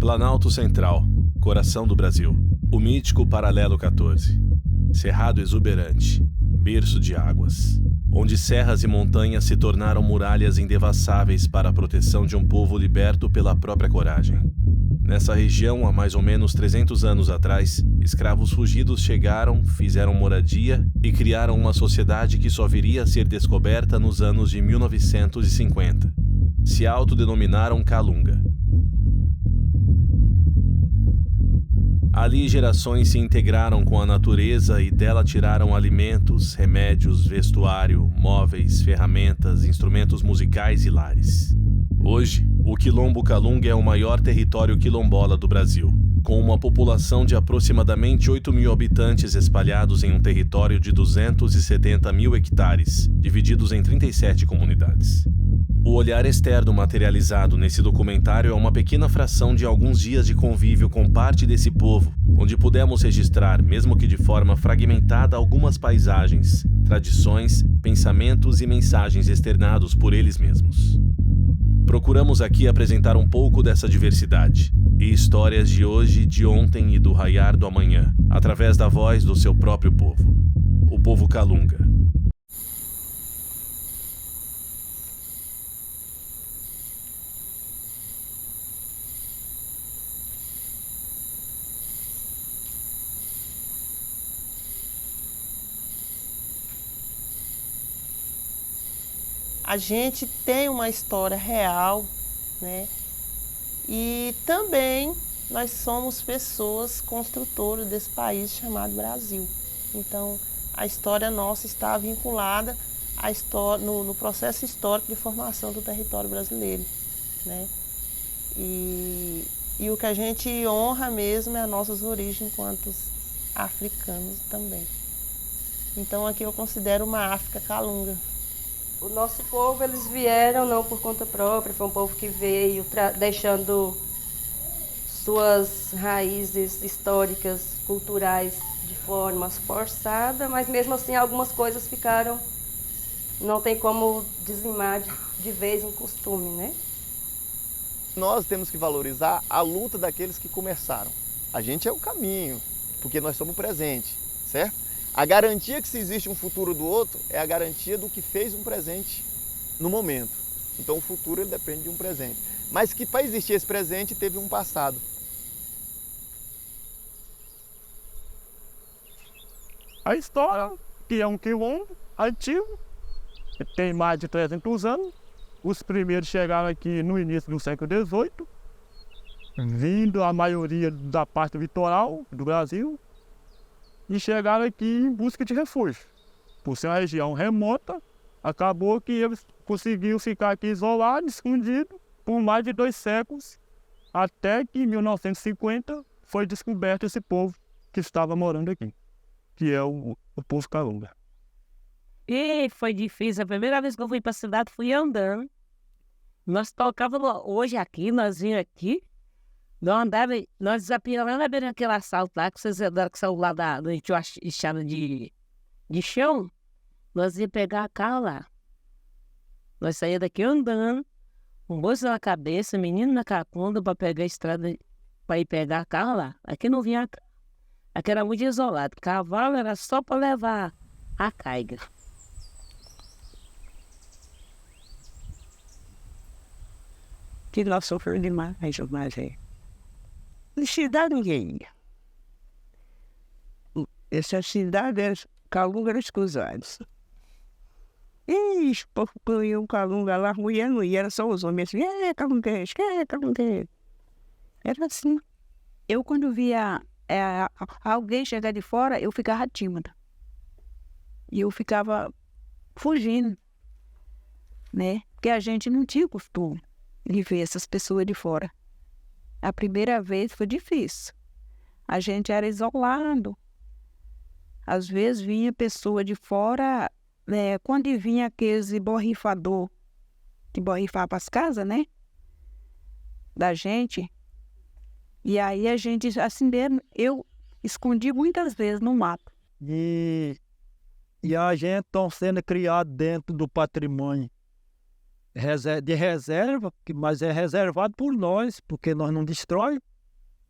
Planalto Central, coração do Brasil. O mítico Paralelo 14. Cerrado exuberante, berço de águas, onde serras e montanhas se tornaram muralhas indevassáveis para a proteção de um povo liberto pela própria coragem. Nessa região, há mais ou menos 300 anos atrás, escravos fugidos chegaram, fizeram moradia e criaram uma sociedade que só viria a ser descoberta nos anos de 1950. Se autodenominaram Calunga. Ali gerações se integraram com a natureza e dela tiraram alimentos, remédios, vestuário, móveis, ferramentas, instrumentos musicais e lares. Hoje, o Quilombo Calunga é o maior território quilombola do Brasil, com uma população de aproximadamente 8.000 habitantes espalhados em um território de 270 mil hectares, divididos em 37 comunidades. O olhar externo materializado nesse documentário é uma pequena fração de alguns dias de convívio com parte desse povo, onde pudemos registrar, mesmo que de forma fragmentada, algumas paisagens, tradições, pensamentos e mensagens externados por eles mesmos. Procuramos aqui apresentar um pouco dessa diversidade e histórias de hoje, de ontem e do raiar do amanhã, através da voz do seu próprio povo, o povo Calunga. A gente tem uma história real, né? E também nós somos pessoas construtoras desse país chamado Brasil. Então, a história nossa está vinculada à história, no processo histórico de formação do território brasileiro, né? E o que a gente honra mesmo é as nossas origens enquanto africanos também. Então, aqui eu considero uma África Calunga. O nosso povo, eles vieram não por conta própria, foi um povo que veio deixando suas raízes históricas, culturais de forma forçada, mas mesmo assim algumas coisas ficaram, não tem como dizimar de vez em costume, né? Nós temos que valorizar a luta daqueles que começaram. A gente é o caminho, porque nós somos o presente, certo? A garantia que se existe um futuro do outro é a garantia do que fez um presente no momento. Então o futuro ele depende de um presente. Mas que para existir esse presente teve um passado. A história, que é um quilombo antigo, que tem mais de 300 anos. Os primeiros chegaram aqui no início do século XVIII, vindo a maioria da parte litoral do Brasil, e chegaram aqui em busca de refúgio. Por ser uma região remota, acabou que eles conseguiram ficar aqui isolados, escondidos, por mais de 2 séculos, até que em 1950 foi descoberto esse povo que estava morando aqui, que é o povo Calunga. E foi difícil. A primeira vez que eu fui para a cidade, fui andando. Nós tocávamos hoje aqui, nós vinhamos aqui. Nós desapiamos na beira daquele assalto lá, que vocês andaram que saiu lá da gente chama de chão. Nós ia pegar a carro lá. Nós saíamos daqui andando, com bolsa na cabeça, menino na cacunda, para pegar a estrada, para ir pegar a carro lá. Aqui não vinha carro. Aqui era muito isolado. Cavalo era só para levar a caiga. Que nós sofremos demais, mas é. Cidade ninguém ia. Essa cidade é Calunga dos Cruzados. Ixi, o povo punha um Calunga lá, mulher não ia, era só os homens assim, calunguês, calunguês. Era assim. Eu quando via alguém chegar de fora, eu ficava tímida. E eu ficava fugindo, né? Porque a gente não tinha costume de ver essas pessoas de fora. A primeira vez foi difícil. A gente era isolado. Às vezes vinha pessoa de fora, quando vinha aqueles borrifador que borrifava as casas, né? Da gente. E aí a gente, assim mesmo, eu escondi muitas vezes no mato. E a gente está sendo criado dentro do patrimônio de reserva, mas é reservado por nós, porque nós não destrói,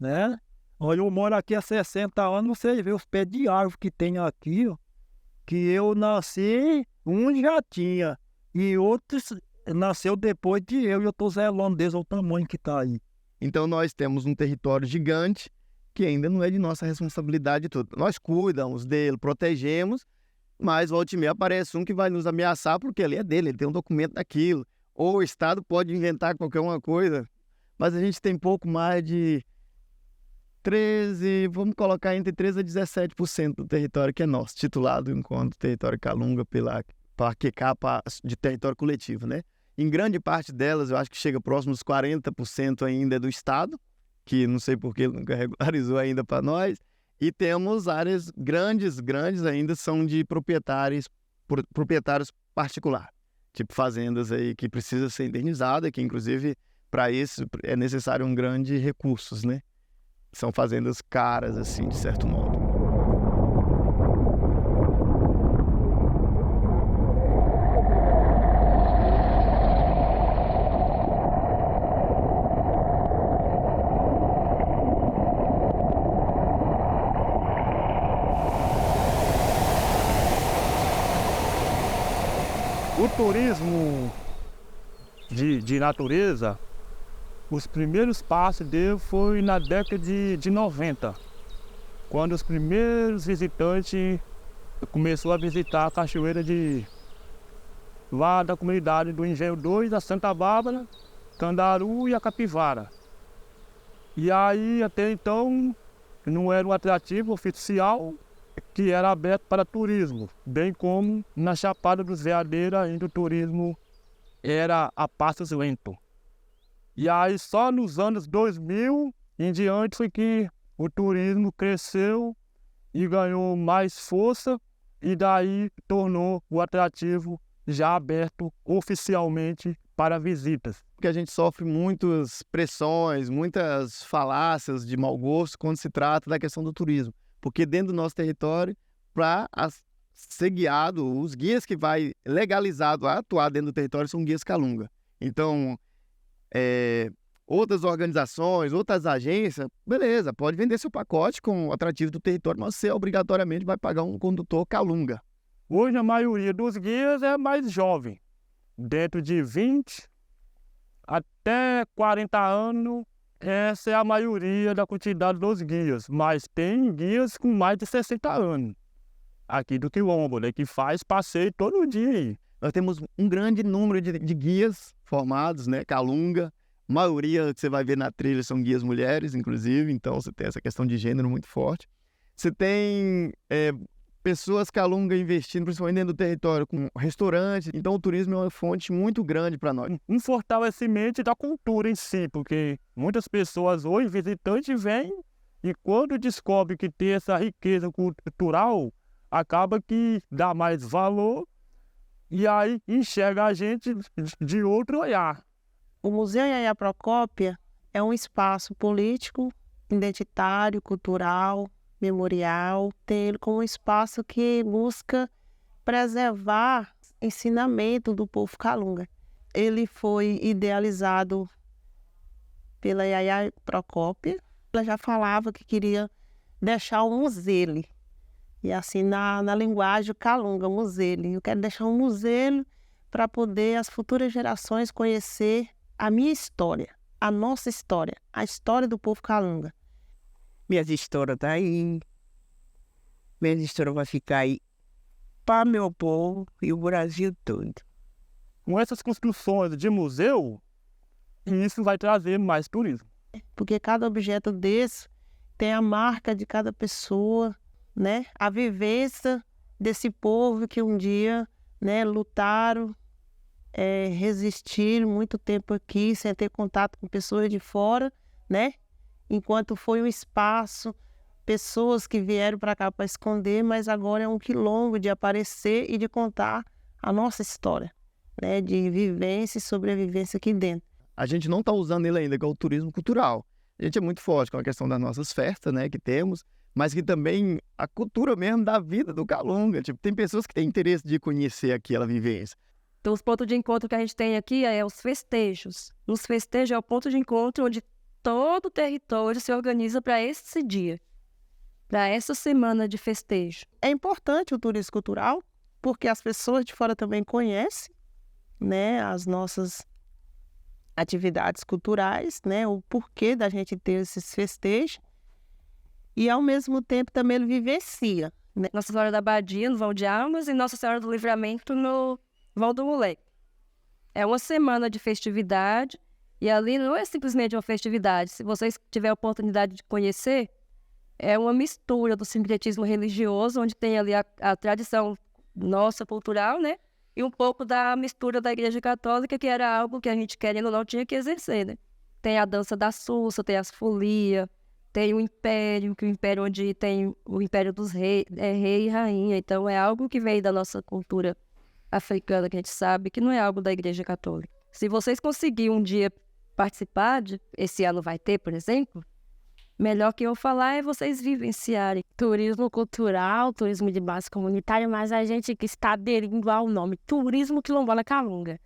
né? Olha, eu moro aqui há 60 anos, você vê os pés de árvore que tem aqui, ó, que eu nasci, um já tinha, e outros nasceu depois de eu, e eu tô zelando desde o tamanho que tá aí. Então nós temos um território gigante que ainda não é de nossa responsabilidade toda. Nós cuidamos dele, protegemos, mas volta e meia aparece um que vai nos ameaçar porque ali é dele, ele tem um documento daquilo. Ou o Estado pode inventar qualquer uma coisa, mas a gente tem pouco mais de 13, vamos colocar entre 13% a 17% do território que é nosso, titulado enquanto território Calunga pela QK de território coletivo, né? Em grande parte delas, eu acho que chega próximo dos 40% ainda é do Estado, que não sei por que ele nunca regularizou ainda para nós, e temos áreas grandes ainda são de proprietários particulares, tipo fazendas aí que precisa ser indenizadas, que inclusive para isso é necessário um grande recursos, né? São fazendas caras, assim, de certo modo. O turismo de natureza, os primeiros passos dele foi na década de 90, quando os primeiros visitantes começaram a visitar a cachoeira lá da comunidade do Engenho 2, a Santa Bárbara, Candaru e a Capivara. E aí, até então, não era um atrativo oficial que era aberto para turismo, bem como na Chapada dos Veadeiros ainda o turismo era a passos lentos. E aí só nos anos 2000 em diante foi que o turismo cresceu e ganhou mais força e daí tornou o atrativo já aberto oficialmente para visitas. Porque a gente sofre muitas pressões, muitas falácias de mau gosto quando se trata da questão do turismo. Porque dentro do nosso território, para ser guiado, os guias que vai legalizado a atuar dentro do território são guias Calunga. Então, outras organizações, outras agências, beleza, pode vender seu pacote com o atrativo do território, mas você obrigatoriamente vai pagar um condutor Calunga. Hoje a maioria dos guias é mais jovem, dentro de 20 até 40 anos. Essa é a maioria da quantidade dos guias, mas tem guias com mais de 60 anos aqui do Quilombo, né, que faz passeio todo dia aí. Nós temos um grande número de guias formados, né, Calunga. A maioria que você vai ver na trilha são guias mulheres, inclusive, então você tem essa questão de gênero muito forte. Você tem pessoas Calunga investindo, principalmente dentro do território, com restaurantes. Então o turismo é uma fonte muito grande para nós. Um fortalecimento da cultura em si, porque muitas pessoas hoje, visitantes, vêm e quando descobrem que tem essa riqueza cultural, acaba que dá mais valor e aí enxerga a gente de outro olhar. O Museu Yaya Procópia é um espaço político, identitário, cultural, memorial, tem ele como um espaço que busca preservar o ensinamento do povo Calunga. Ele foi idealizado pela Yaya Procópia. Ela já falava que queria deixar um museu. E assim, na linguagem Calunga, museu. Eu quero deixar um museu para poder as futuras gerações conhecer a minha história, a nossa história, a história do povo Calunga. Minhas histórias estão aí. Minhas histórias vão ficar aí para meu povo e o Brasil todo. Com essas construções de museu, isso vai trazer mais turismo. Porque cada objeto desse tem a marca de cada pessoa, né? A vivência desse povo que um dia, né, lutaram, resistiram muito tempo aqui, sem ter contato com pessoas de fora, né? Enquanto foi um espaço, pessoas que vieram para cá para esconder, mas agora é um quilombo de aparecer e de contar a nossa história, né? De vivência e sobrevivência aqui dentro. A gente não está usando ele ainda, que é o turismo cultural. A gente é muito forte com a questão das nossas festas, né, que temos, mas que também a cultura mesmo da vida do Calunga. Tipo, tem pessoas que têm interesse de conhecer aquela vivência. Então, os pontos de encontro que a gente tem aqui é os festejos. Os festejos é o ponto de encontro onde todo o território se organiza para esse dia, para essa semana de festejo. É importante o turismo cultural, porque as pessoas de fora também conhecem, né, as nossas atividades culturais, né, o porquê da gente ter esses festejos, e ao mesmo tempo também ele vivencia, né? Nossa Senhora da Badia, no Vão de Almas, e Nossa Senhora do Livramento, no Vão do Moleque. É uma semana de festividade, e ali não é simplesmente uma festividade. Se vocês tiverem a oportunidade de conhecer, é uma mistura do sincretismo religioso, onde tem ali a tradição nossa cultural, né? E um pouco da mistura da Igreja Católica, que era algo que a gente, querendo ou não, tinha que exercer, né? Tem a dança da Sussa, tem as folias, tem o Império, que o Império onde tem o Império dos Reis, rei e rainha. Então é algo que vem da nossa cultura africana, que a gente sabe que não é algo da Igreja Católica. Se vocês conseguirem um dia participar, esse ano vai ter, por exemplo, melhor que eu falar é vocês vivenciarem. Turismo cultural, turismo de base comunitária, mas a gente que está aderindo ao nome Turismo Quilombola Calunga,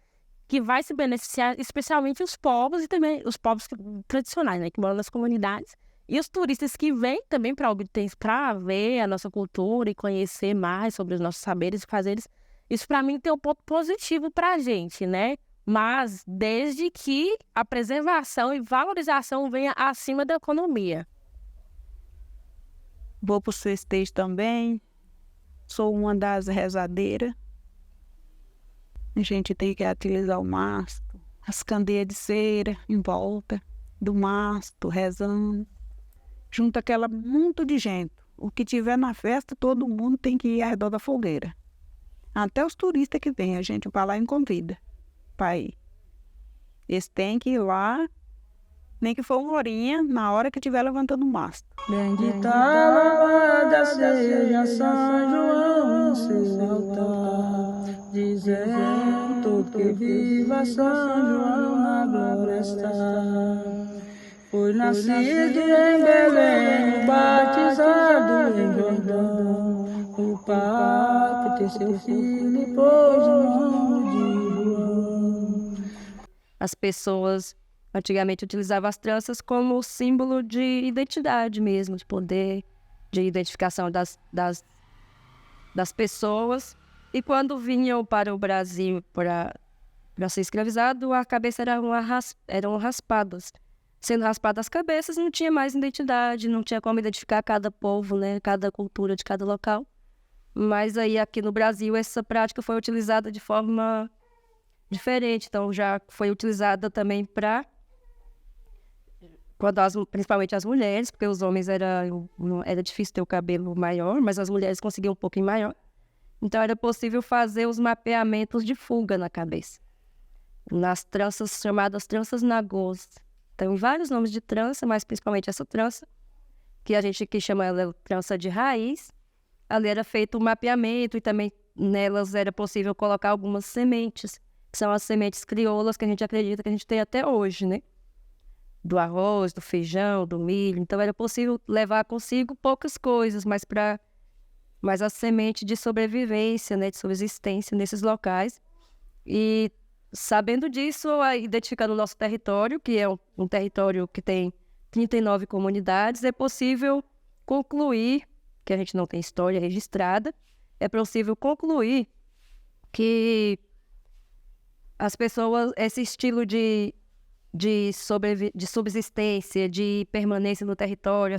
que vai se beneficiar especialmente os povos e também os povos tradicionais, né, que moram nas comunidades, e os turistas que vêm também para ver a nossa cultura e conhecer mais sobre os nossos saberes e fazeres. Isso para mim tem um ponto positivo para a gente, né? Mas desde que a preservação e valorização venha acima da economia. Vou para os festejos também. Sou uma das rezadeiras. A gente tem que utilizar o mastro, as candeias de cera em volta do mastro, rezando. Junta aquela muito de gente. O que tiver na festa, todo mundo tem que ir ao redor da fogueira. Até os turistas que vêm, a gente vai lá e convida para ir. Eles têm que ir lá, nem que for uma horinha, na hora que estiver levantando o mastro. Bendita, louvada seja São João em seu altar, dizendo que viva São João na glória está. Foi nascido em Belém, batizado em Jordão, o Pai que tem seu filho e pôs o nome de João. As pessoas antigamente utilizavam as tranças como símbolo de identidade mesmo, de poder, de identificação das pessoas. E quando vinham para o Brasil para ser escravizado, a cabeça eram raspadas. Sendo raspadas as cabeças, não tinha mais identidade, não tinha como identificar cada povo, né, cada cultura de cada local. Mas aí aqui no Brasil essa prática foi utilizada de forma diferente. Então já foi utilizada também para principalmente as mulheres, porque os homens era difícil ter o cabelo maior, mas as mulheres conseguiam um pouquinho maior. Então era possível fazer os mapeamentos de fuga na cabeça, nas tranças chamadas tranças nagôs. Tem vários nomes de trança, mas principalmente essa trança, que a gente aqui chama ela trança de raiz. Ali era feito o mapeamento e também nelas era possível colocar algumas sementes, que são as sementes crioulas que a gente acredita que a gente tem até hoje, né? Do arroz, do feijão, do milho. Então era possível levar consigo poucas coisas, mas a semente de sobrevivência, né, de subsistência nesses locais. E sabendo disso, identificando o nosso território, que é um território que tem 39 comunidades, é possível concluir, que a gente não tem história registrada, é possível concluir que as pessoas, esse estilo de subsistência, de permanência no território,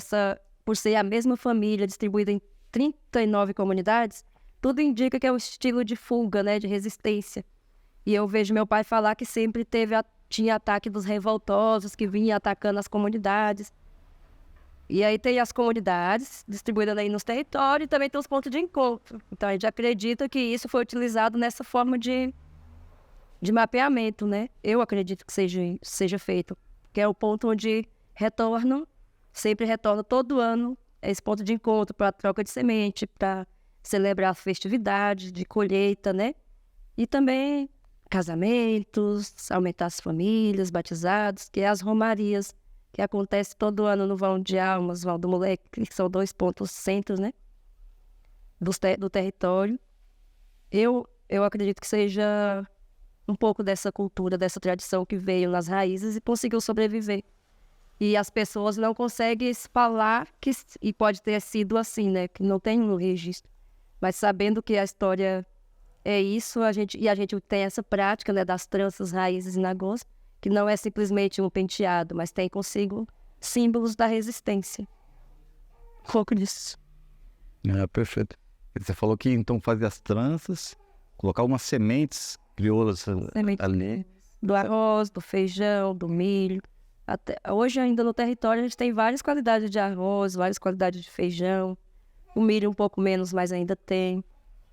por ser a mesma família distribuída em 39 comunidades, tudo indica que é um estilo de fuga, né, de resistência. E eu vejo meu pai falar que sempre tinha ataque dos revoltosos que vinham atacando as comunidades. E aí tem as comunidades distribuídas aí nos territórios e também tem os pontos de encontro. Então a gente acredita que isso foi utilizado nessa forma de mapeamento, né? Eu acredito que seja feito, que é o ponto onde sempre retorna todo ano esse ponto de encontro para troca de semente, para celebrar festividades de colheita, né? E também casamentos, aumentar as famílias, batizados, que é as romarias, que acontece todo ano no Vão de Almas, Vão do Moleque, que são 2 pontos centros, né? Do território. Eu acredito que seja um pouco dessa cultura, dessa tradição que veio nas raízes e conseguiu sobreviver E as pessoas não conseguem falar que e pode ter sido assim, né? Que não tem um registro. Mas sabendo que a história é isso, a gente tem essa prática, né, das tranças, raízes e nagôs, que não é simplesmente um penteado, mas tem consigo símbolos da resistência. Um pouco disso. Perfeito. Você falou que então fazia as tranças, colocar umas sementes crioulas ali. Do arroz, do feijão, do milho. Hoje ainda no território a gente tem várias qualidades de arroz, várias qualidades de feijão. O milho um pouco menos, mas ainda tem.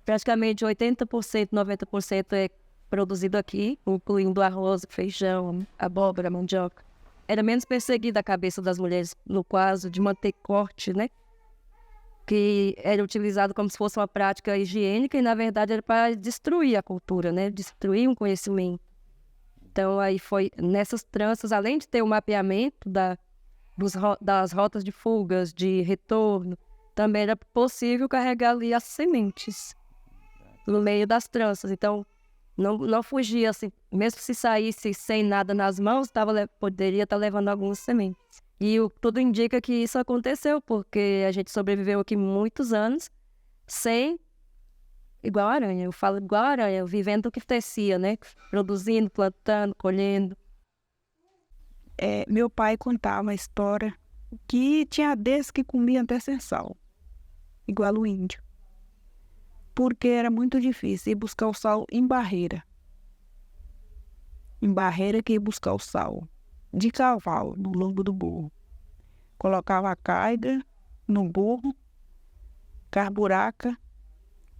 Praticamente 80%, 90% é produzido aqui, incluindo arroz, feijão, abóbora, mandioca. Era menos perseguida a cabeça das mulheres no caso de manter corte, né? Que era utilizado como se fosse uma prática higiênica e, na verdade, era para destruir a cultura, né? Destruir um conhecimento. Então, aí foi nessas tranças, além de ter o mapeamento das rotas de fugas, de retorno, também era possível carregar ali as sementes no meio das tranças. Então, não fugia, assim, mesmo se saísse sem nada nas mãos, poderia estar levando algumas sementes. E tudo indica que isso aconteceu, porque a gente sobreviveu aqui muitos anos sem, igual aranha. Eu falo igual aranha, vivendo o que acontecia, né? Produzindo, plantando, colhendo. Meu pai contava a história que tinha desses que comiam até sem sal, igual o índio. Porque era muito difícil ir buscar o sal em barreira. Em barreira que ia buscar o sal. De cavalo, no lombo do burro. Colocava a carga no burro, carburaca,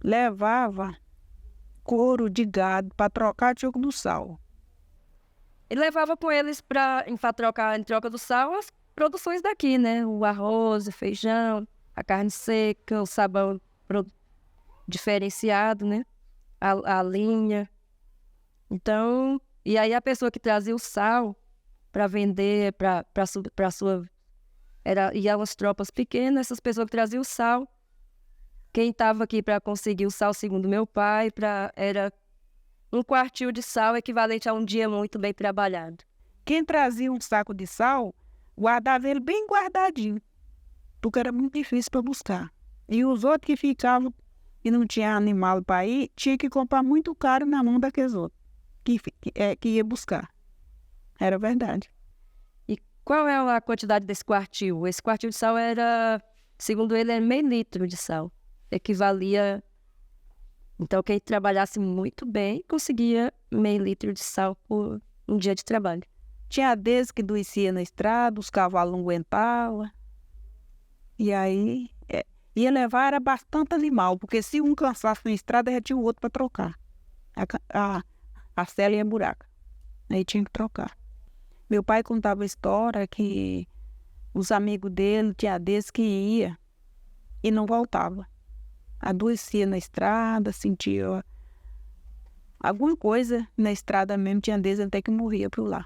levava couro de gado para trocar tioco do sal. E levava com eles para trocar, em troca do sal, as produções daqui, né? O arroz, o feijão, a carne seca, o sabão diferenciado, né? A linha. Então, e aí a pessoa que trazia o sal para vender para sua... Iam as tropas pequenas, essas pessoas que traziam o sal. Quem estava aqui para conseguir o sal, segundo meu pai, era um quartil de sal equivalente a um dia muito bem trabalhado. Quem trazia um saco de sal, guardava ele bem guardadinho, porque era muito difícil para buscar. E os outros que ficavam e não tinha animal para ir, tinha que comprar muito caro na mão daqueles outros que ia buscar. Era verdade. E qual é a quantidade desse quartil? Esse quartil de sal era, segundo ele, era meio litro de sal. Equivalia... Então, quem trabalhasse muito bem conseguia meio litro de sal por um dia de trabalho. Tinha desde que adoecia na estrada, os cavalos não aguentavam. E aí, ia levar era bastante animal, porque se um cansasse na estrada, já tinha o outro para trocar. A sela ia buraca. Aí tinha que trocar. Meu pai contava a história que os amigos dele tinha desde que ia e não voltava. Adoecia na estrada, sentia alguma coisa na estrada mesmo, tinha desde até que morria por lá.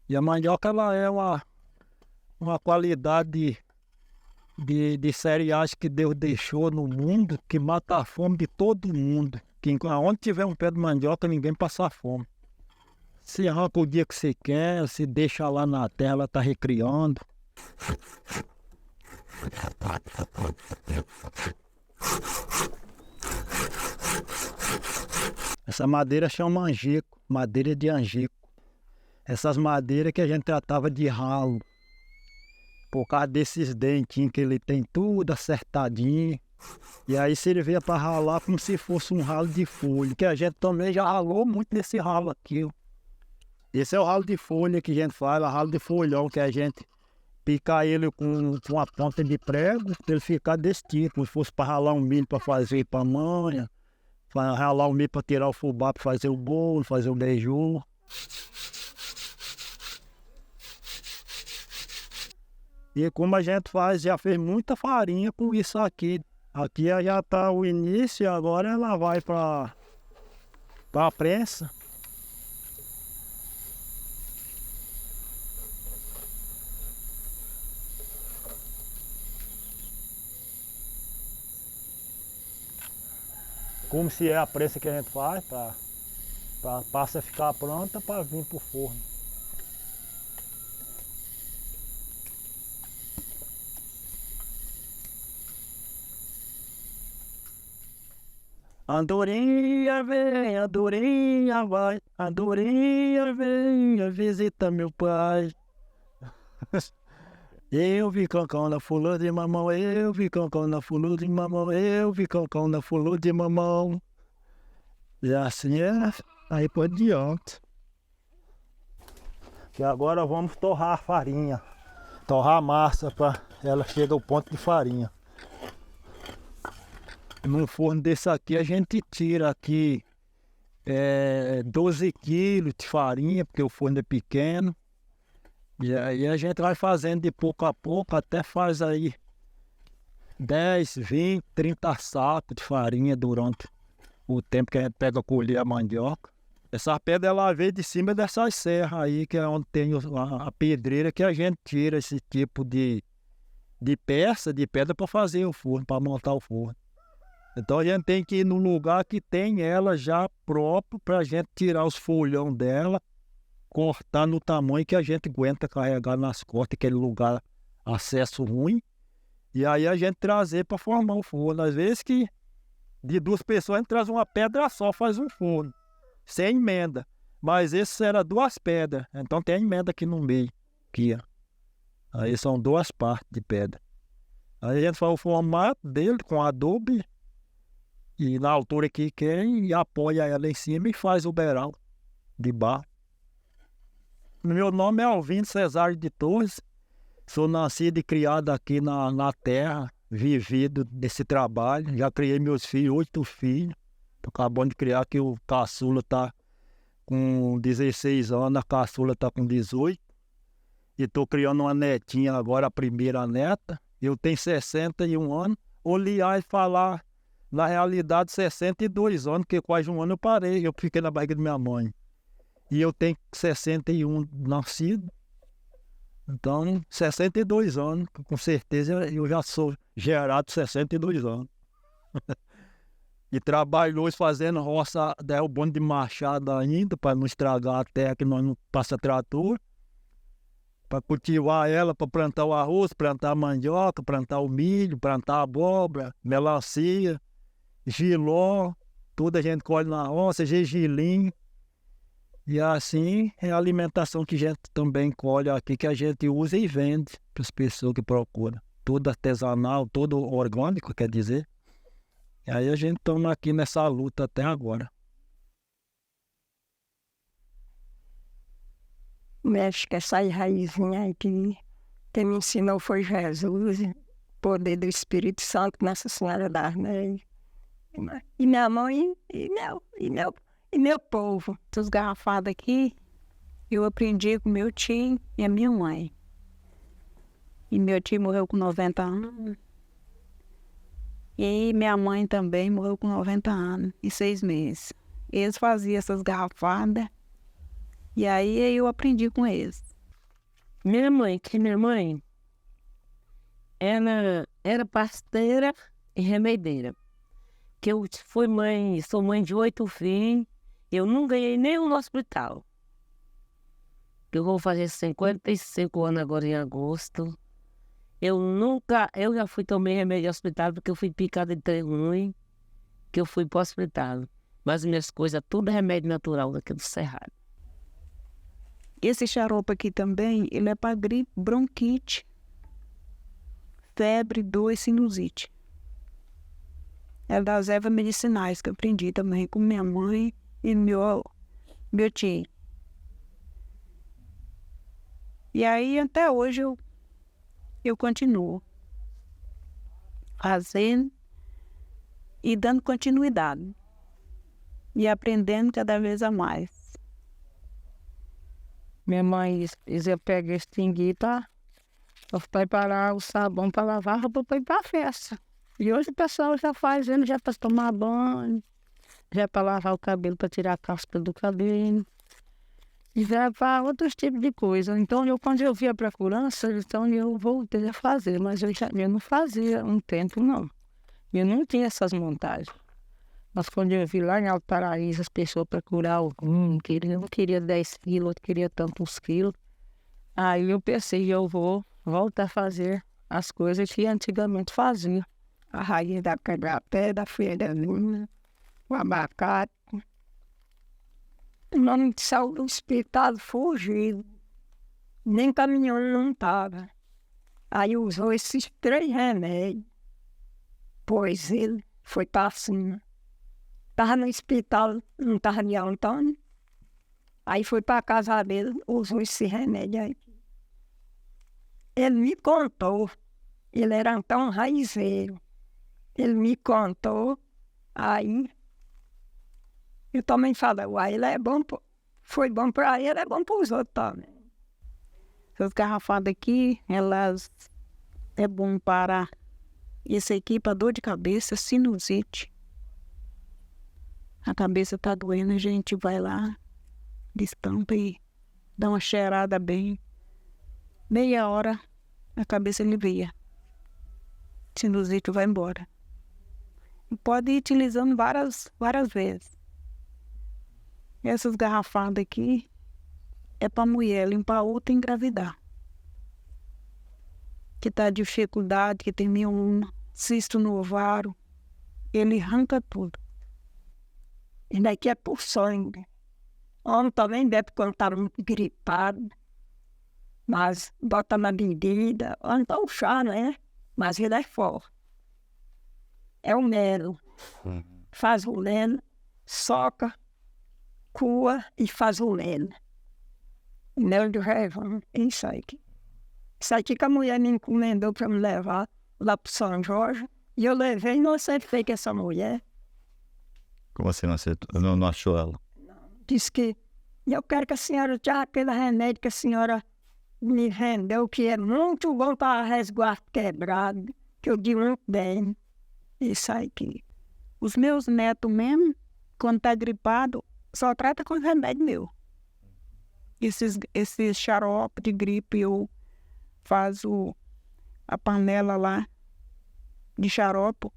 E a mandioca, ela é uma qualidade de cereais que Deus deixou no mundo, que mata a fome de todo mundo. Que onde tiver um pé de mandioca, ninguém passa fome. Se arranca o dia que você quer, se deixa lá na terra, ela está recriando. Essa madeira chama angico, madeira de angico. Essas madeiras que a gente tratava de ralo. Por causa desses dentinhos que ele tem tudo acertadinho. E aí servia para ralar como se fosse um ralo de folha. Que a gente também já ralou muito desse ralo aqui. Ó. Esse é o ralo de folha que a gente faz, o ralo de folhão, que a gente pica ele com uma ponta de prego, para ele ficar desse tipo. Como se fosse para ralar um milho para fazer pamonha, para ralar um milho para tirar o fubá para fazer o bolo, fazer o beiju. E como a gente faz, já fez muita farinha com isso aqui. Aqui já está o início, agora ela vai para a prensa. Como se é a prensa que a gente faz, para a pasta ficar pronta para vir para o forno. Andorinha vem, andorinha vai, andorinha vem, visita meu pai. Eu vi cocão na flor de mamão, eu vi cocão na flor de mamão, eu vi cocão na flor de mamão. E assim aí por diante. Que agora vamos torrar a farinha, torrar a massa para ela chegar ao ponto de farinha. Num forno desse aqui a gente tira aqui 12 quilos de farinha, porque o forno é pequeno. E aí a gente vai fazendo de pouco a pouco, até faz aí 10, 20, 30 sacos de farinha durante o tempo que a gente pega a colher a mandioca. Essa pedra ela veio de cima dessas serras aí, que é onde tem a pedreira que a gente tira esse tipo de peça, de pedra para fazer o forno, para montar o forno. Então a gente tem que ir num lugar que tem ela já próprio para a gente tirar os folhão dela, cortar no tamanho que a gente aguenta carregar nas costas, aquele lugar acesso ruim, e aí a gente trazer para formar o forno. Às vezes que de 2 pessoas a gente traz uma pedra só, faz um forno, sem emenda. Mas esse era 2 pedras, então tem a emenda aqui no meio, aqui, ó. Aí são 2 partes de pedra. Aí a gente faz o formato dele com adobe, e na altura que quer, e apoia ela em cima e faz o beiral de barro. Meu nome é Alvindo Cesário de Torres, sou nascido e criado aqui na terra, vivido desse trabalho. Já criei meus filhos, 8 filhos. Estou acabando de criar que o caçula está com 16 anos, a caçula está com 18. E estou criando uma netinha agora, a primeira neta. Eu tenho 61 anos. Olhar e falar, na realidade, 62 anos, porque quase um ano eu parei. Eu fiquei na barriga da minha mãe. E eu tenho 61 nascido. Então, 62 anos, com certeza eu já sou gerado 62 anos. E trabalho hoje fazendo roça, derrubando de machado ainda, para não estragar a terra que nós não passa trator. Para cultivar ela, para plantar o arroz, plantar a mandioca, plantar o milho, plantar a abóbora, melancia, giló, tudo a gente colhe na roça, gergelim. E assim é a alimentação que a gente também colhe aqui, que a gente usa e vende para as pessoas que procuram. Tudo artesanal, tudo orgânico, quer dizer. E aí a gente estamos aqui nessa luta até agora. Acho que essa raizinha aí que me ensinou foi Jesus, o poder do Espírito Santo, Nossa Senhora das Neves. E minha mãe e meu povo. Essas garrafadas aqui, eu aprendi com meu tio e a minha mãe. E meu tio morreu com 90 anos. E minha mãe também morreu com 90 anos e 6 meses. Eles faziam essas garrafadas. E aí eu aprendi com eles. Minha mãe era pasteira e remedeira. Que eu sou mãe de 8 filhos. Eu não ganhei nenhum no hospital. Eu vou fazer 55 anos agora em agosto. Eu já tomei remédio no hospital porque eu fui picada de trem ruim, que eu fui para o hospital. Mas minhas coisas, tudo é remédio natural daqui do Cerrado. Esse xarope aqui também, ele é para gripe, bronquite, febre, dor e sinusite. É das ervas medicinais que eu aprendi também com minha mãe e meu tio. E aí até hoje eu continuo fazendo e dando continuidade e aprendendo cada vez a mais. Minha mãe pega esse tinguita para preparar o sabão para lavar a roupa para ir para a festa. E hoje o pessoal já faz ele já para tomar banho, já para lavar o cabelo, para tirar a casca do cabelo. E já para outros tipos de coisa. Então, quando eu vi a procurança, então eu voltei a fazer. Mas eu não fazia um tempo, não. Eu não tinha essas montagens. Mas quando eu vi lá em Alto Paraíso, as pessoas procuravam um queria 10 quilos, outro queria tantos quilos. Aí eu pensei, eu vou voltar a fazer as coisas que antigamente fazia. A raiz da quebra-pé, da folha da luna, o abacate. O nome de saúde do hospital fugiu. Nem caminhão não estava. Aí usou esses 3 remédios. Pois ele foi para cima. Estava no hospital, não estava de Antônio. Aí foi para a casa dele, usou esse remédio aí. Ele me contou. Ele era tão raizeiro. Ele me contou. Aí eu também falei, uai, ele é bom, foi bom para ele, é bom para os outros também. Essas garrafadas aqui, elas é bom para esse aqui, para dor de cabeça, sinusite. A cabeça tá doendo, a gente vai lá, destampa e dá uma cheirada bem. Meia hora, a cabeça alivia. Sinusite vai embora. E pode ir utilizando várias vezes. Essas garrafadas aqui é para mulher limpar outra e engravidar. Que tá de dificuldade, que tem nenhum cisto no ovário, ele arranca tudo. E daqui é por sangue. Homem também bebe quando tá muito gripado, mas bota na bebida, ou então o chá, né? Mas ele é forte. É o melo. Faz o melo, soca, coa e faz o melo. Mel de revão, é isso aqui. Isso aqui que a mulher me encomendou para me levar lá para São Jorge. E eu levei e não acertei com essa mulher. Como assim não acertou? Não achou ela? Disse que eu quero que a senhora tire aquele remédio que a senhora me vendeu, que é muito bom para resguardo quebrado, que eu digo muito bem. Isso aqui. Os meus netos mesmo, quando tá gripado, só trata com remédio meu. Esses xarope de gripe, eu faço a panela lá de xarope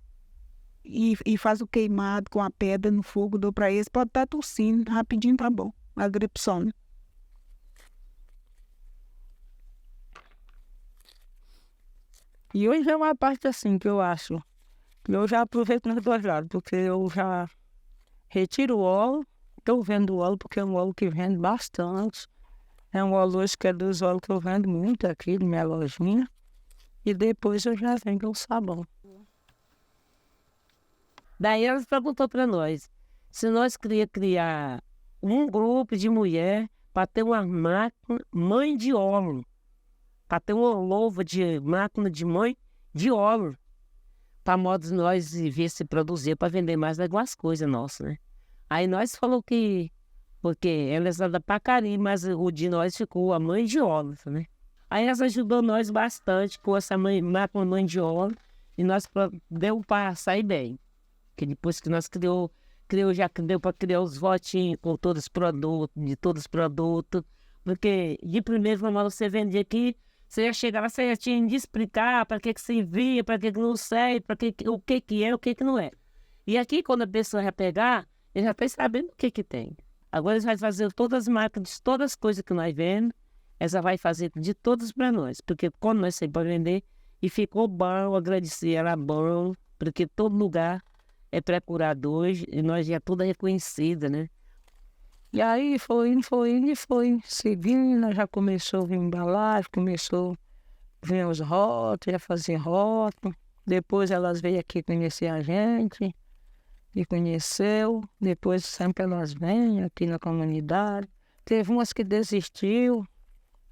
e faz o queimado com a pedra no fogo, dou para eles, pode estar tossindo, rapidinho tá bom, a gripe some. E hoje é uma parte assim que eu acho, que eu já aproveito nos 2 lados, porque eu já retiro o óleo, estou vendo o óleo porque é um óleo que vende bastante. É um óleo hoje que é dos óleos que eu vendo muito aqui na minha lojinha. E depois eu já venho com o sabão. Daí elas perguntou para nós se nós queríamos criar um grupo de mulher para ter uma máquina mãe de óleo. Para ter uma louva de máquina de mãe de óleo. Para modo de nós ver se produzir para vender mais algumas coisas nossas, né? Aí nós falou que porque elas são da Pacari, mas o de nós ficou a mãe de óleo, né? Aí elas ajudou nós bastante com essa máquina mãe de óleo e nós deu para sair bem. Que depois que nós criou já deu para criar os votinhos com todos os produtos, de todos os produtos. Porque de primeiro, quando você vendia aqui, você já chegava, você já tinha de explicar para que servia, para que não serve, o que é, o que não é. E aqui, quando a pessoa vai pegar, ele já está sabendo o que tem. Agora eles vão fazer todas as marcas de todas as coisas que nós vendemos, ela vai fazer de todas para nós. Porque quando nós saímos para vender, e ficou bom, agradecer, era bom, porque todo lugar é procurador e nós já toda reconhecida, né? E aí foi seguindo, já começou a vir embalagem, começou a vir os rótulos, já fazer rótulo. Depois elas veio aqui conhecer a gente. E conheceu, depois sempre elas vêm aqui na comunidade. Teve umas que desistiu,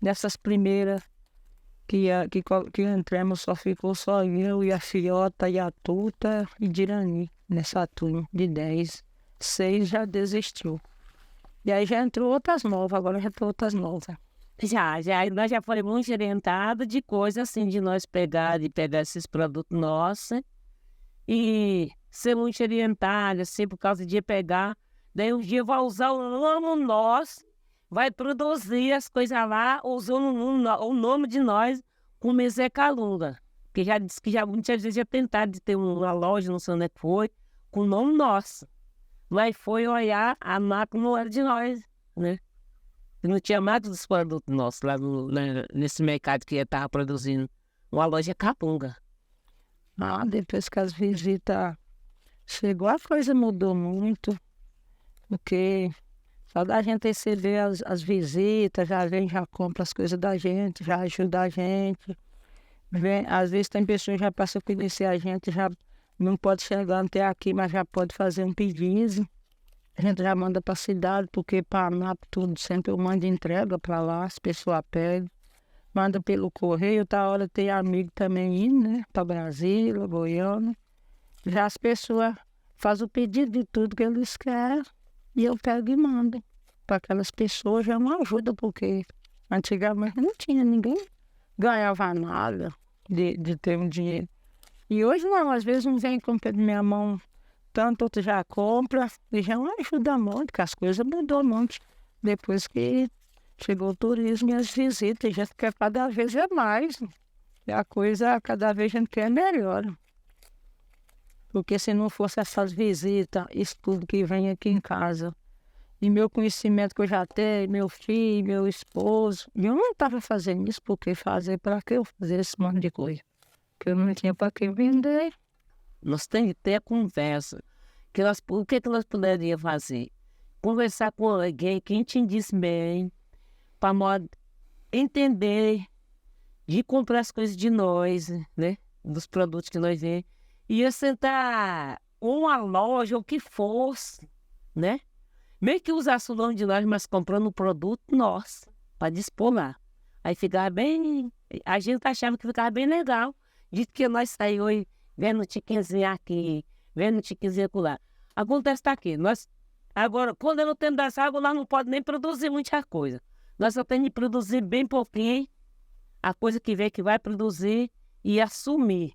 dessas primeiras que entramos, ficou só eu e a Fiota e a Tuta e Dirani, nessa turma de 10. 6 já desistiu. E aí já entrou outras novas, agora já entrou outras novas. Nós já fomos muito orientados de coisas assim, de nós pegar esses produtos nossos e ser muito orientada, assim, por causa de pegar. Daí um dia vai usar o nome nosso, vai produzir as coisas lá, usando o nome de nós, como Zé Calunga. Que já disse que já muitas vezes já tentaram de ter uma loja, não sei onde é que foi, com o nome nosso. Mas foi olhar, a máquina não era de nós, né? E não tinha mais dos produtos nossos lá nesse mercado que estava produzindo. Uma loja Calunga. Depois que as visitas Chegou, a coisa mudou muito, porque só da gente receber as visitas, já vem, já compra as coisas da gente, já ajuda a gente. Vem, às vezes tem pessoas que já passam a conhecer a gente, já não pode chegar até aqui, mas já pode fazer um pedido. A gente já manda para a cidade, porque para ANAP tudo, sempre eu mando entrega para lá, as pessoas pedem. Manda pelo correio, outra hora tem amigo também indo, né? Para Brasília, Goiânia. Já as pessoas fazem o pedido de tudo que eles querem e eu pego e mando. Para aquelas pessoas já não ajuda, porque antigamente não tinha ninguém, ganhava nada de ter um dinheiro. E hoje não, às vezes um vem e compra de minha mão, tanto outro já compra, e já não ajuda muito, porque as coisas mudou muito. Depois que chegou o turismo e as visitas, a gente quer cada vez é mais. E a coisa, cada vez a gente quer melhor. Porque se não fosse essas visitas, isso tudo que vem aqui em casa, e meu conhecimento que eu já tenho, meu filho, meu esposo, eu não estava fazendo isso, porque fazer para que eu fazer esse monte de coisa? Porque eu não tinha para que vender. Nós temos que ter a conversa. O que nós poderíamos fazer? Conversar com alguém que entendesse bem, para entender, de comprar as coisas de nós, né? Dos produtos que nós vemos. Ia sentar uma loja, o que fosse, né? Meio que usasse o nome de nós, mas comprando o produto nosso, para dispor lá. Aí ficava bem... A gente achava que ficava bem legal. De que nós saímos vendo um tiquinzinho aqui, vendo um tiquinzinho lá. Acontece tá aqui. Agora, quando eu não tenho das águas, nós não podemos nem produzir muita coisa. Nós só temos que produzir bem pouquinho, a coisa que vem que vai produzir e assumir.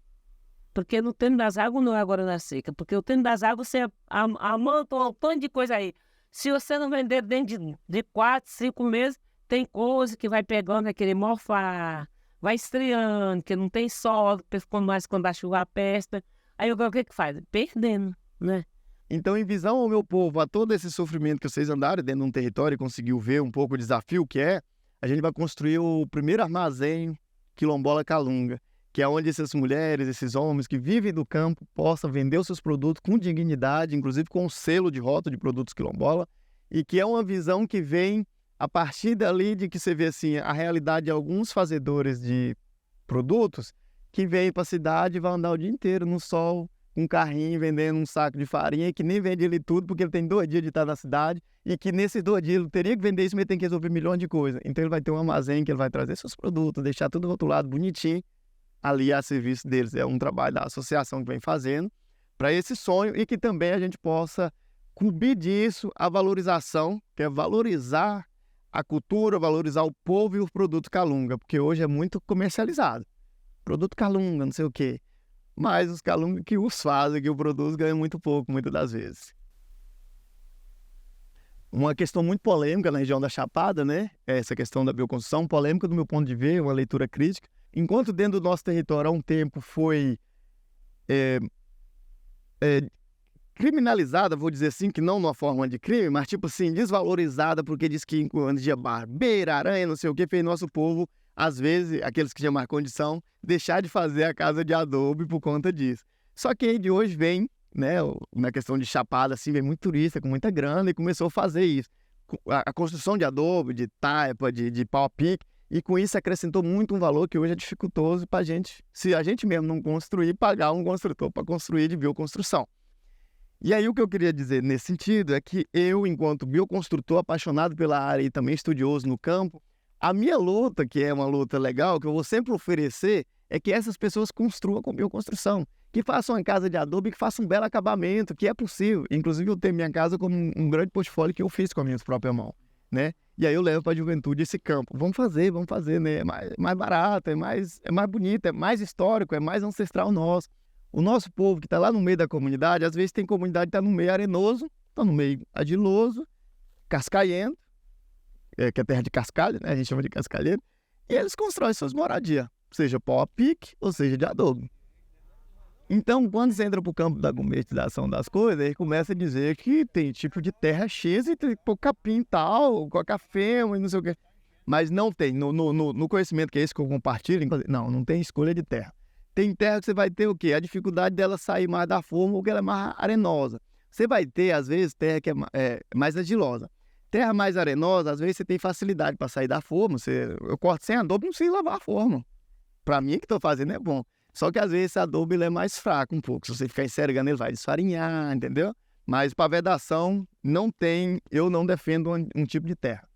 Porque no tempo das águas não é agora na seca. Porque o tempo das águas você amontou um tanto de coisa aí. Se você não vender dentro de 4, 5 meses, tem coisa que vai pegando, vai querer morfar, vai estreando, que não tem sol, mais quando a chuva pesta. Aí o que faz? Perdendo, né? Então, em visão ao meu povo, a todo esse sofrimento que vocês andaram dentro de um território e conseguiu ver um pouco o desafio que é, a gente vai construir o primeiro armazém Quilombola Calunga, que é onde essas mulheres, esses homens que vivem do campo possam vender os seus produtos com dignidade, inclusive com o selo de rótulo de produtos quilombola, e que é uma visão que vem a partir dali de que você vê assim, a realidade de alguns fazedores de produtos que vêm para a cidade e vão andar o dia inteiro no sol, com um carrinho vendendo um saco de farinha, que nem vende ele tudo, porque ele tem 2 dias de estar na cidade, e que nesses 2 dias ele teria que vender isso, mas ele tem que resolver milhões de coisas. Então ele vai ter um armazém que ele vai trazer seus produtos, deixar tudo rotulado, bonitinho, ali a serviço deles. É um trabalho da associação que vem fazendo para esse sonho, e que também a gente possa cobrir disso a valorização, que é valorizar a cultura, valorizar o povo e o produto Calunga, porque hoje é muito comercializado. Produto Calunga, não sei o quê. Mas os Calunga que os fazem, que o produz, ganham muito pouco, muitas das vezes. Uma questão muito polêmica na região da Chapada, né? Essa questão da bioconstrução, polêmica do meu ponto de ver, uma leitura crítica. Enquanto dentro do nosso território há um tempo foi criminalizada, vou dizer assim, que não numa forma de crime, mas tipo assim, desvalorizada, porque diz que de barbeira, aranha, não sei o que, fez nosso povo, às vezes, aqueles que tinham mais condição, deixar de fazer a casa de adobe por conta disso. Só que aí de hoje vem, né, na questão de Chapada, assim, vem muito turista com muita grana e começou a fazer isso. A construção de adobe, de taipa, de pau-a-pique, e com isso acrescentou muito um valor que hoje é dificultoso para a gente, se a gente mesmo não construir, pagar um construtor para construir de bioconstrução. E aí o que eu queria dizer nesse sentido é que eu, enquanto bioconstrutor apaixonado pela área e também estudioso no campo, a minha luta, que é uma luta legal, que eu vou sempre oferecer, é que essas pessoas construam com bioconstrução, que façam uma casa de adobe, que façam um belo acabamento, que é possível. Inclusive eu tenho minha casa como um grande portfólio que eu fiz com as minhas próprias mãos, né? E aí eu levo para a juventude esse campo. Vamos fazer, né? É mais barato, é mais bonito, é mais histórico, é mais ancestral nosso. O nosso povo que está lá no meio da comunidade, às vezes tem comunidade que está no meio arenoso, está no meio argiloso, cascalhento, que é terra de cascalho, né? A gente chama de cascalheiro, e eles constroem suas moradias, seja pau a pique ou seja de adobe. Então, quando você entra para o campo da gourmetização das coisas, ele começa a dizer que tem tipo de terra X e tem capim tal, coca-fema e não sei o quê. Mas não tem, no conhecimento que é esse que eu compartilho, não tem escolha de terra. Tem terra que você vai ter o quê? A dificuldade dela sair mais da forma ou que ela é mais arenosa. Você vai ter, às vezes, terra que é mais argilosa. Terra mais arenosa, às vezes você tem facilidade para sair da forma. Eu corto sem adubo, não preciso lavar a forma. Para mim, o que estou fazendo é bom. Só que às vezes esse adubo ele é mais fraco um pouco. Se você ficar enxergando, ele vai desfarinhar, entendeu? Mas para vedação, eu não defendo um tipo de terra.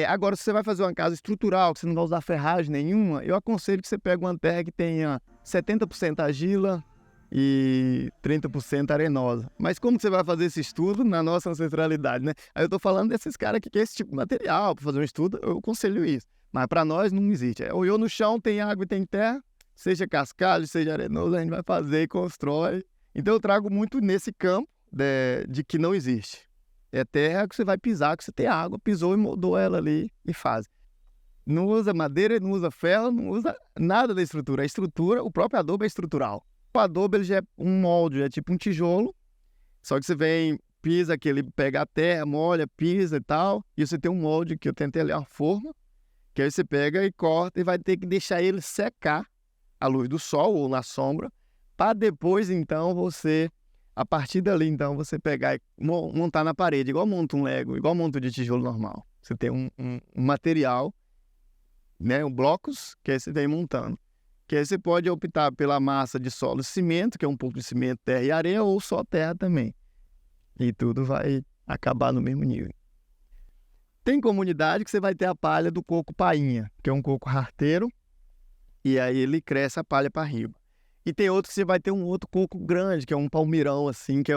Agora, se você vai fazer uma casa estrutural, que você não vai usar ferragem nenhuma, eu aconselho que você pegue uma terra que tenha 70% argila e 30% arenosa. Mas como que você vai fazer esse estudo na nossa ancestralidade, né? Aí eu estou falando desses caras que querem esse tipo de material para fazer um estudo, eu aconselho isso. Mas para nós não existe. Ou no chão tem água e tem terra, seja cascalho, seja arenoso, a gente vai fazer e constrói. Então eu trago muito nesse campo de que não existe. É terra que você vai pisar, que você tem água, pisou e moldou ela ali e faz. Não usa madeira, não usa ferro, não usa nada da estrutura. A estrutura, o próprio adobo é estrutural. O adobo ele já é um molde, é tipo um tijolo, só que você vem, pisa aquele, pega a terra, molha, pisa e tal, e você tem um molde que eu tentei ali, uma forma, que aí você pega e corta e vai ter que deixar ele secar à luz do sol ou na sombra, para depois então você... A partir dali, então, você pegar e montar na parede, igual monta um Lego, igual monta de tijolo normal. Você tem um material, né, blocos, que aí você vem montando. Que aí você pode optar pela massa de solo e cimento, que é um pouco de cimento, terra e areia, ou só terra também. E tudo vai acabar no mesmo nível. Tem comunidade que você vai ter a palha do coco painha, que é um coco rasteiro, e aí ele cresce a palha para riba. E tem outro que você vai ter um outro coco grande, que é um palmeirão, assim, que é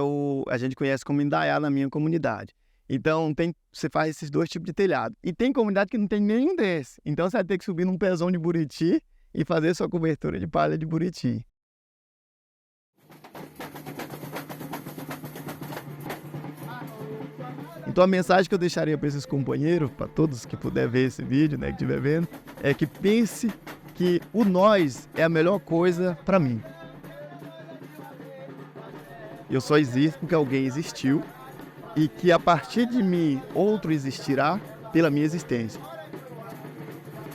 a gente conhece como indaiá na minha comunidade. Então, você faz esses dois tipos de telhado. E tem comunidade que não tem nenhum desses. Então, você vai ter que subir num pezão de buriti e fazer sua cobertura de palha de buriti. Então, a mensagem que eu deixaria para esses companheiros, para todos que puder ver esse vídeo, né, que estiver vendo, é que pense que o nós é a melhor coisa para mim. Eu só existo porque alguém existiu e que a partir de mim outro existirá pela minha existência.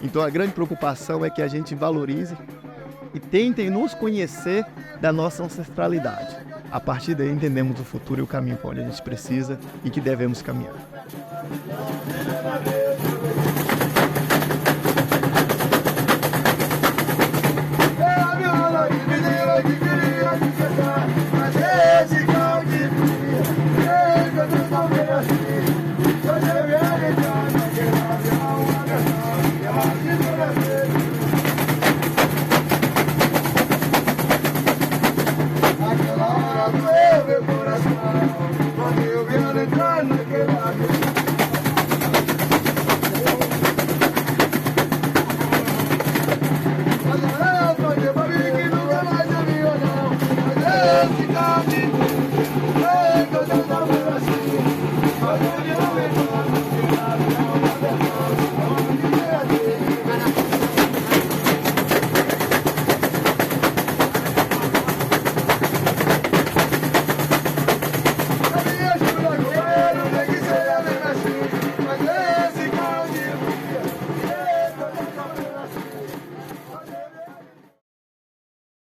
Então a grande preocupação é que a gente valorize e tentem nos conhecer da nossa ancestralidade. A partir daí entendemos o futuro e o caminho para onde a gente precisa e que devemos caminhar.